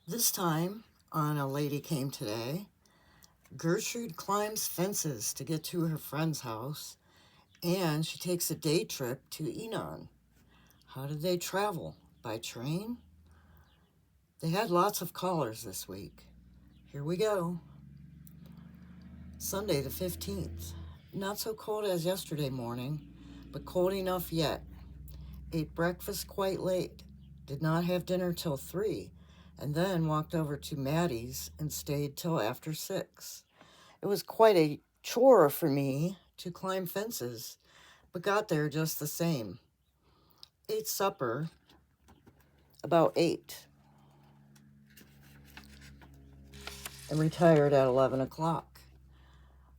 This time on A Lady Came Today, Gertrude climbs fences to get to her friend's house, and she takes a day trip to Enon. How did they travel? By train? They had lots of callers this week. Here we go. Sunday the 15th. Not so cold as yesterday morning, but cold enough yet. Ate breakfast quite late. Did not have dinner till 3, and then walked over to Maddie's and stayed till after 6. It was quite a chore for me to climb fences, but got there just the same. Ate supper about 8 and retired at 11 o'clock.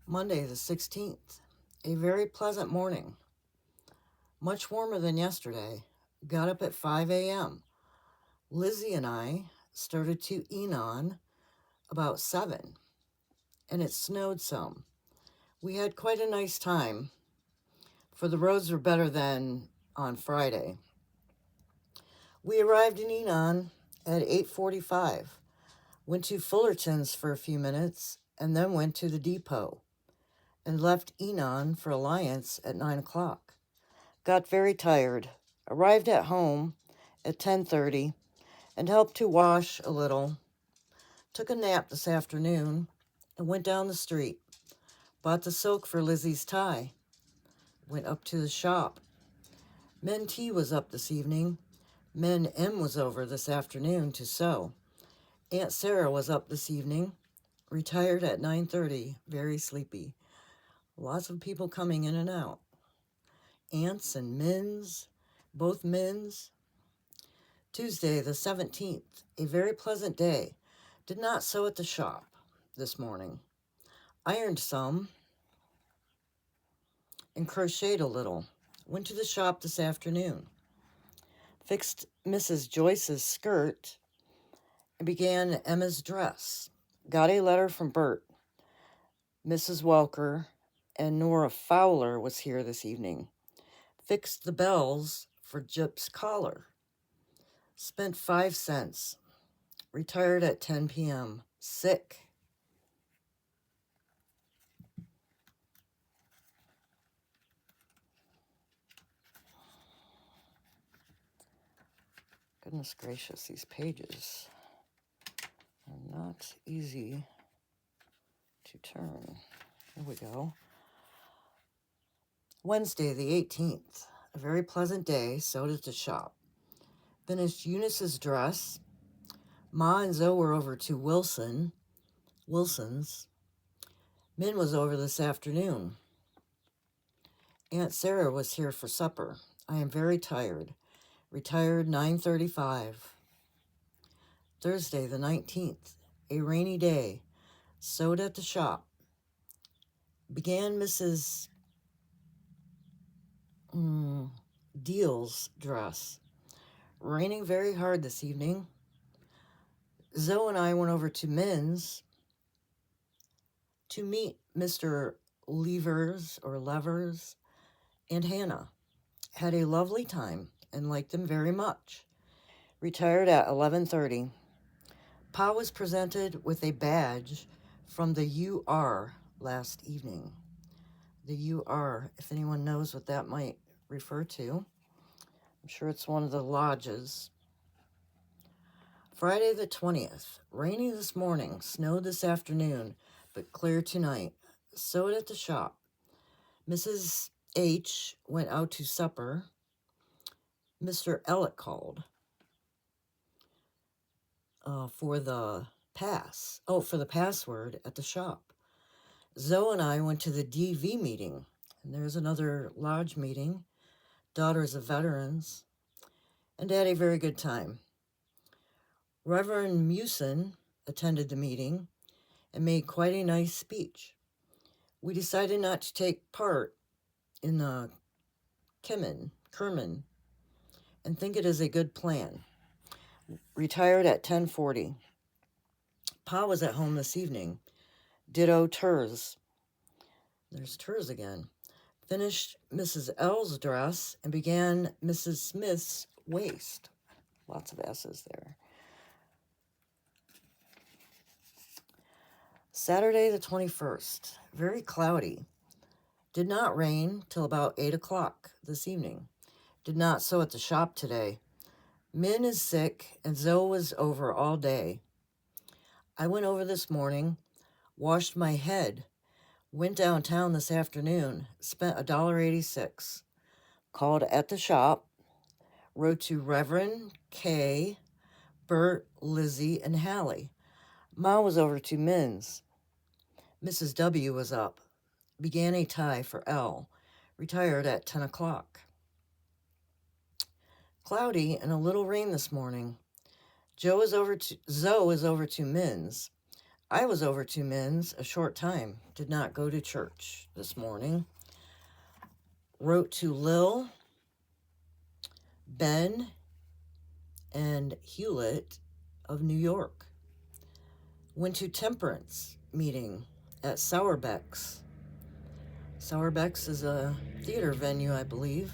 Monday the 16th. A very pleasant morning. Much warmer than yesterday. Got up at 5 a.m. Lizzie and I started to Enon about 7, and it snowed some. We had quite a nice time, for the roads were better than on Friday. We arrived in Enon at 8:45, went to Fullerton's for a few minutes, and then went to the depot, and left Enon for Alliance at 9 o'clock. Got very tired, arrived at home at 10:30, and helped to wash a little. Took a nap this afternoon, and went down the street. Bought the silk for Lizzie's tie. Went up to the shop. Men T was up this evening. Men M was over this afternoon to sew. Aunt Sarah was up this evening. Retired at 9:30, very sleepy. Lots of people coming in and out. Aunts and Mins, both Mins. Tuesday the 17th, a very pleasant day. Did not sew at the shop this morning. Ironed some and crocheted a little. Went to the shop this afternoon. Fixed Mrs. Joyce's skirt and began Emma's dress. Got a letter from Bert. Mrs. Welker and Nora Fowler was here this evening. Fixed the bells for Jip's collar. Spent 5 cents. Retired at 10 p.m. Sick. Goodness gracious, these pages are not easy to turn. Here we go. Wednesday the 18th. A very pleasant day, sewed at the shop. Finished Eunice's dress. Ma and Zoe were over to Wilson's. Min was over this afternoon. Aunt Sarah was here for supper. I am very tired. Retired 9:35. Thursday the 19th. A rainy day. Sewed at the shop. Began Mrs. Deal's dress. Raining very hard this evening. Zoe and I went over to Min's to meet Mr. Levers and Hannah. Had a lovely time and liked them very much. Retired at 11:30. Pa was presented with a badge from the UR last evening. The UR, if anyone knows what that might refer to. I'm sure it's one of the lodges. Friday the 20th. Rainy this morning, snowed this afternoon, but clear tonight. Sewed at the shop. Mrs. H went out to supper. Mr. Elliott called for the password at the shop. Zoe and I went to the DV meeting, and there's another lodge meeting, Daughters of Veterans, and had a very good time. Reverend Mewson attended the meeting and made quite a nice speech. We decided not to take part in the Kerman and think it is a good plan. Retired at 10:40. Pa was at home this evening. Ditto Turs. There's Turs again. Finished Mrs. L's dress and began Mrs. Smith's waist. Lots of S's there. Saturday the 21st, very cloudy. Did not rain till about 8 o'clock this evening. Did not sew at the shop today. Min is sick and Zoe was over all day. I went over this morning, washed my head, went downtown this afternoon, spent $1.86. Called at the shop, wrote to Reverend K, Bert, Lizzie, and Hallie. Ma was over to Min's. Mrs. W was up. Began a tie for L. Retired at 10 o'clock. Cloudy and a little rain this morning. Zoe is over to Min's. I was over to Min's a short time. Did not go to church this morning. Wrote to Lil, Ben, and Hewlett of New York. Went to temperance meeting at Sourbeck's. Sourbeck's is a theater venue, I believe.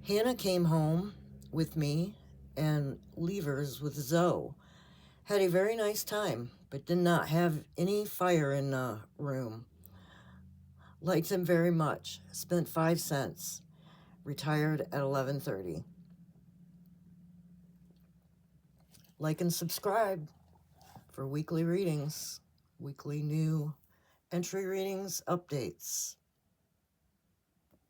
Hannah came home with me and Levers with Zoe. Had a very nice time, but did not have any fire in the room. Liked him very much. Spent 5 cents. Retired at 11:30. Like and subscribe for weekly readings, weekly new entry readings, updates.